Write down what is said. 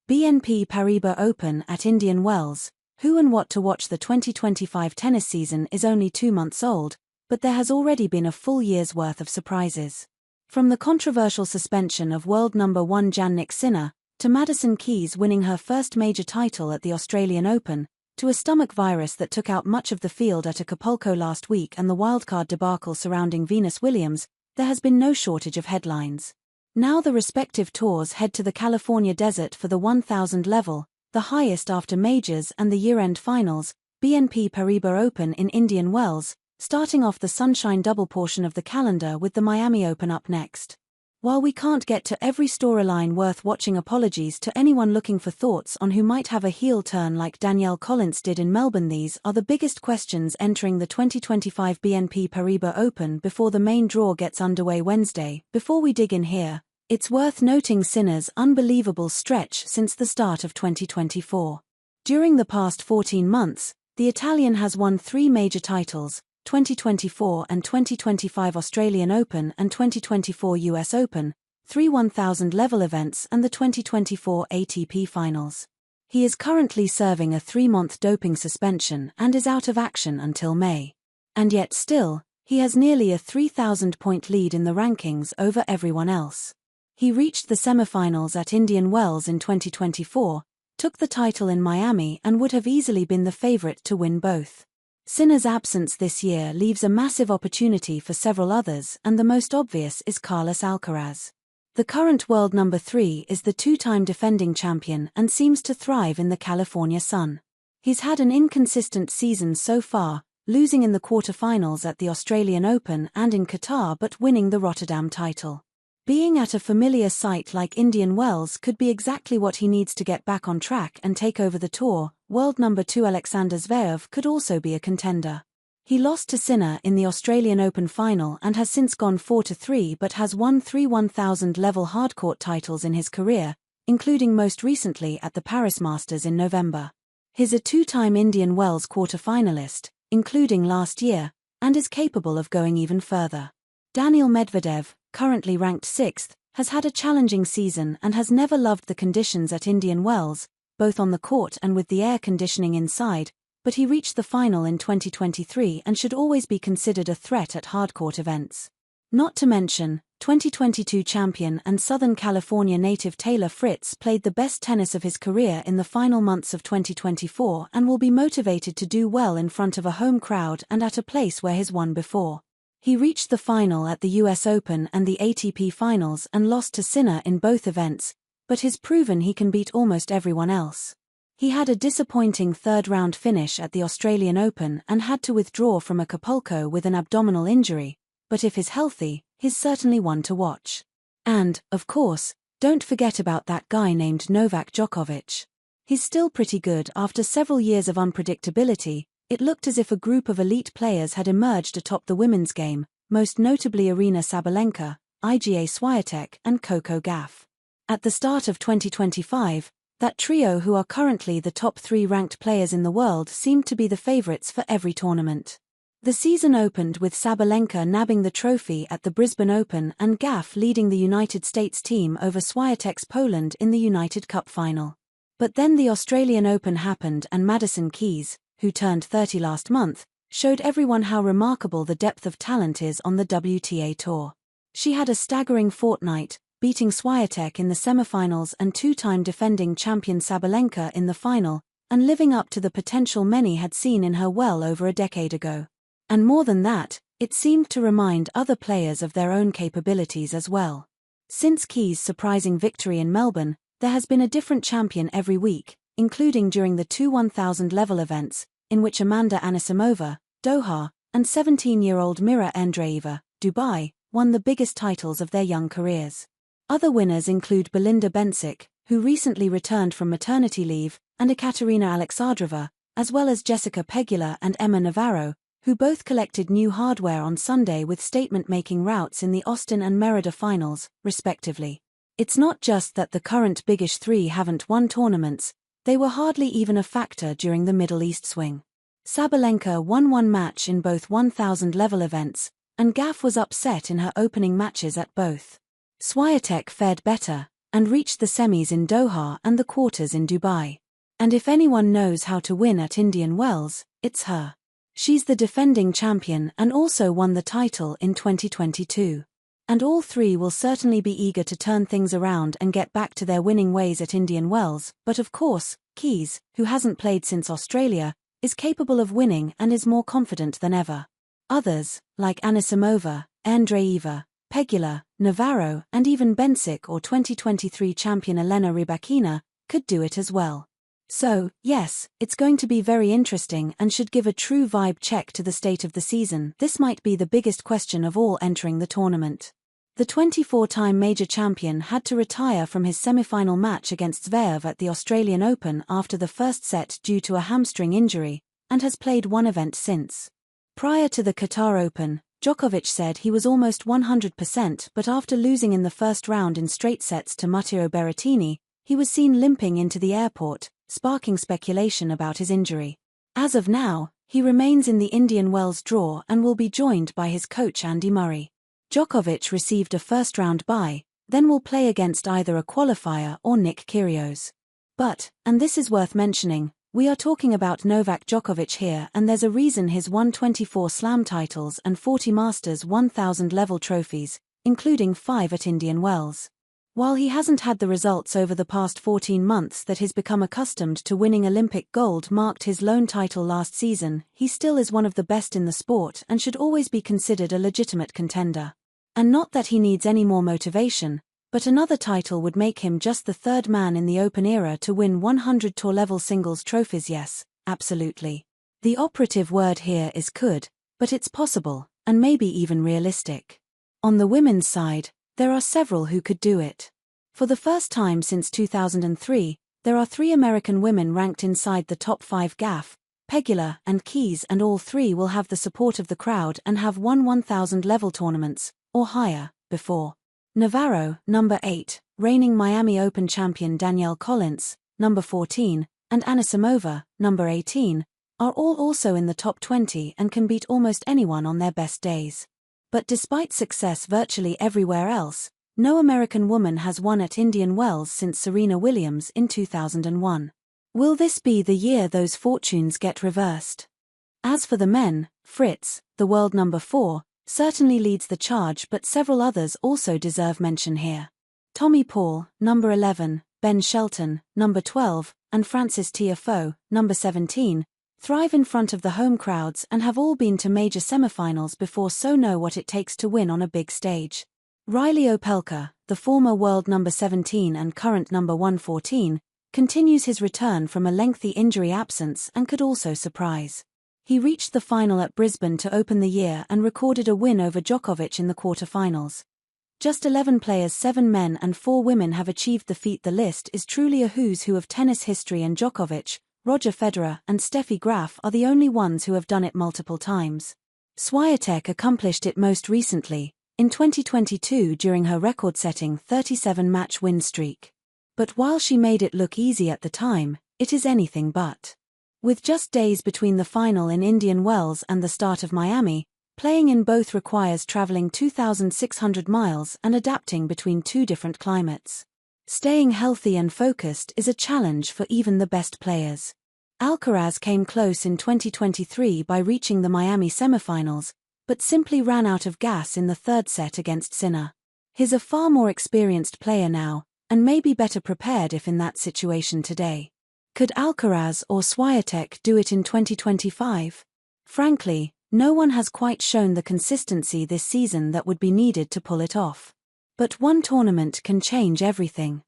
BNP Paribas Open at Indian Wells. Who and what to watch? The 2025 tennis season is only 2 months old, but there has already been a full year's worth of surprises. From the controversial suspension of world number 1 Jannik Sinner, to Madison Keys winning her first major title at the Australian Open, to a stomach virus that took out much of the field at Acapulco last week and the wildcard debacle surrounding Venus Williams, there has been no shortage of headlines. Now the respective tours head to the California desert for the 1,000 level, the highest after majors and the year-end finals, BNP Paribas Open in Indian Wells, starting off the Sunshine Double portion of the calendar with the Miami Open up next. While we can't get to every storyline worth watching, apologies to anyone looking for thoughts on who might have a heel turn like Danielle Collins did in Melbourne. These are the biggest questions entering the 2025 BNP Paribas Open before the main draw gets underway Wednesday. Before we dig in here, it's worth noting Sinner's unbelievable stretch since the start of 2024. During the past 14 months, the Italian has won 3 major titles, 2024 and 2025 Australian Open and 2024 US Open, 3 1,000 level events and the 2024 ATP Finals. He is currently serving a 3-month doping suspension and is out of action until May. And yet still, he has nearly a 3,000-point lead in the rankings over everyone else. He reached the semifinals at Indian Wells in 2024, took the title in Miami and would have easily been the favorite to win both. Sinner's absence this year leaves a massive opportunity for several others, and the most obvious is Carlos Alcaraz. The current world number 3 is the 2-time defending champion and seems to thrive in the California sun. He's had an inconsistent season so far, losing in the quarterfinals at the Australian Open and in Qatar but winning the Rotterdam title. Being at a familiar site like Indian Wells could be exactly what he needs to get back on track and take over the tour. World number 2 Alexander Zverev could also be a contender. He lost to Sinner in the Australian Open final and has since gone 4-3 but has won 3 1,000 level hardcourt titles in his career, including most recently at the Paris Masters in November. He's a 2-time Indian Wells quarter-finalist, including last year, and is capable of going even further. Daniil Medvedev, currently ranked 6th, has had a challenging season and has never loved the conditions at Indian Wells, both on the court and with the air conditioning inside, but he reached the final in 2023 and should always be considered a threat at hardcourt events. Not to mention, 2022 champion and Southern California native Taylor Fritz played the best tennis of his career in the final months of 2024 and will be motivated to do well in front of a home crowd and at a place where he's won before. He reached the final at the US Open and the ATP Finals and lost to Sinner in both events, but has proven he can beat almost everyone else. He had a disappointing third-round finish at the Australian Open and had to withdraw from Acapulco with an abdominal injury, but if he's healthy, he's certainly one to watch. And, of course, don't forget about that guy named Novak Djokovic. He's still pretty good after several years of unpredictability. It looked as if a group of elite players had emerged atop the women's game, most notably Aryna Sabalenka, Iga Swiatek and Coco Gauff. At the start of 2025, that trio, who are currently the top 3 ranked players in the world, seemed to be the favorites for every tournament. The season opened with Sabalenka nabbing the trophy at the Brisbane Open and Gauff leading the United States team over Swiatek's Poland in the United Cup final. But then the Australian Open happened and Madison Keys, who turned 30 last month, showed everyone how remarkable the depth of talent is on the WTA Tour. She had a staggering fortnight, beating Swiatek in the semifinals and 2-time defending champion Sabalenka in the final, and living up to the potential many had seen in her well over a decade ago. And more than that, it seemed to remind other players of their own capabilities as well. Since Keys' surprising victory in Melbourne, there has been a different champion every week, including during the 2 1,000 level events, in which Amanda Anisimova, Doha, and 17-year-old Mira Andreeva, Dubai, won the biggest titles of their young careers. Other winners include Belinda Bencic, who recently returned from maternity leave, and Ekaterina Alexandrova, as well as Jessica Pegula and Emma Navarro, who both collected new hardware on Sunday with statement-making routs in the Austin and Merida finals, respectively. It's not just that the current Big 3 haven't won tournaments, they were hardly even a factor during the Middle East swing. Sabalenka won 1 match in both 1,000 level events, and Gauff was upset in her opening matches at both. Swiatek fared better, and reached the semis in Doha and the quarters in Dubai. And if anyone knows how to win at Indian Wells, it's her. She's the defending champion and also won the title in 2022. And all three will certainly be eager to turn things around and get back to their winning ways at Indian Wells, but of course, Keys, who hasn't played since Australia, is capable of winning and is more confident than ever. Others, like Anisimova, Andreeva, Pegula, Navarro, and even Bencic or 2023 champion Elena Rybakina, could do it as well. So, yes, it's going to be very interesting and should give a true vibe check to the state of the season. This might be the biggest question of all entering the tournament. The 24-time major champion had to retire from his semi-final match against Zverev at the Australian Open after the first set due to a hamstring injury, and has played one event since. Prior to the Qatar Open, Djokovic said he was almost 100%, but after losing in the first round in straight sets to Matteo Berrettini, he was seen limping into the airport, sparking speculation about his injury. As of now, he remains in the Indian Wells draw and will be joined by his coach Andy Murray. Djokovic received a first-round bye, then will play against either a qualifier or Nick Kyrgios. But, and this is worth mentioning, we are talking about Novak Djokovic here, and there's a reason he's won 24 Slam titles and 40 Masters 1000 level trophies, including 5 at Indian Wells. While he hasn't had the results over the past 14 months that he's become accustomed to, winning Olympic gold marked his lone title last season, he still is one of the best in the sport and should always be considered a legitimate contender. And not that he needs any more motivation, but another title would make him just the third man in the Open era to win 100 tour-level singles trophies. Yes, absolutely. The operative word here is could, but it's possible, and maybe even realistic. On the women's side, there are several who could do it. For the first time since 2003, there are 3 American women ranked inside the top 5 GAF, Pegula and Keys, and all 3 will have the support of the crowd and have won 1000 level tournaments, or higher, before. Navarro, number 8, reigning Miami Open champion Danielle Collins, number 14, and Anisimova, number 18, are all also in the top 20 and can beat almost anyone on their best days. But despite success virtually everywhere else, no American woman has won at Indian Wells since Serena Williams in 2001. Will this be the year those fortunes get reversed? As for the men, Fritz, the world number 4, certainly leads the charge, but several others also deserve mention here. Tommy Paul, number 11, Ben Shelton, number 12, and Francis Tiafoe, number 17, thrive in front of the home crowds and have all been to major semifinals before, so know what it takes to win on a big stage. Riley Opelka, the former world number 17 and current number 114, continues his return from a lengthy injury absence and could also surprise. He reached the final at Brisbane to open the year and recorded a win over Djokovic in the quarter-finals. Just 11 players, 7 men and 4 women, have achieved the feat. The list is truly a who's who of tennis history, and Djokovic, Roger Federer and Steffi Graf are the only ones who have done it multiple times. Swiatek accomplished it most recently, in 2022 during her record-setting 37-match win streak. But while she made it look easy at the time, it is anything but. With just days between the final in Indian Wells and the start of Miami, playing in both requires traveling 2,600 miles and adapting between 2 different climates. Staying healthy and focused is a challenge for even the best players. Alcaraz came close in 2023 by reaching the Miami semifinals, but simply ran out of gas in the third set against Sinner. He's a far more experienced player now, and may be better prepared if in that situation today. Could Alcaraz or Swiatek do it in 2025? Frankly, no one has quite shown the consistency this season that would be needed to pull it off. But one tournament can change everything.